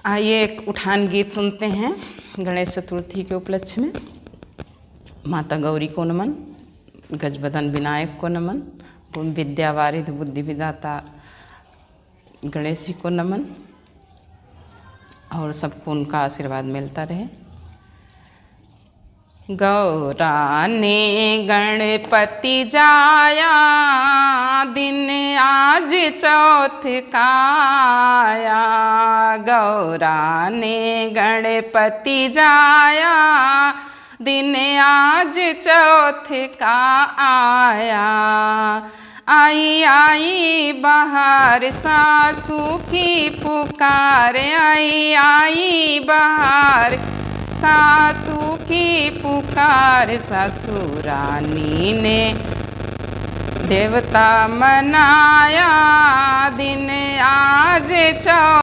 आइए एक उठान गीत सुनते हैं गणेश चतुर्थी के उपलक्ष्य में। माता गौरी को नमन, गजबदन विनायक को नमन, विद्या वारिध बुद्धि विदाता गणेश जी को नमन, और सबको उनका आशीर्वाद मिलता रहे। गौरा ने गणपति जाया, दिन आज चौथ का आया। गौरा ने गणपति जाया, दिन आज चौथ का आया। आई आई बाहर सासू की पुकार, आई आई बाहर सासू की पुकार। ससुरानी ने देवता मनाया, दिन आज चौ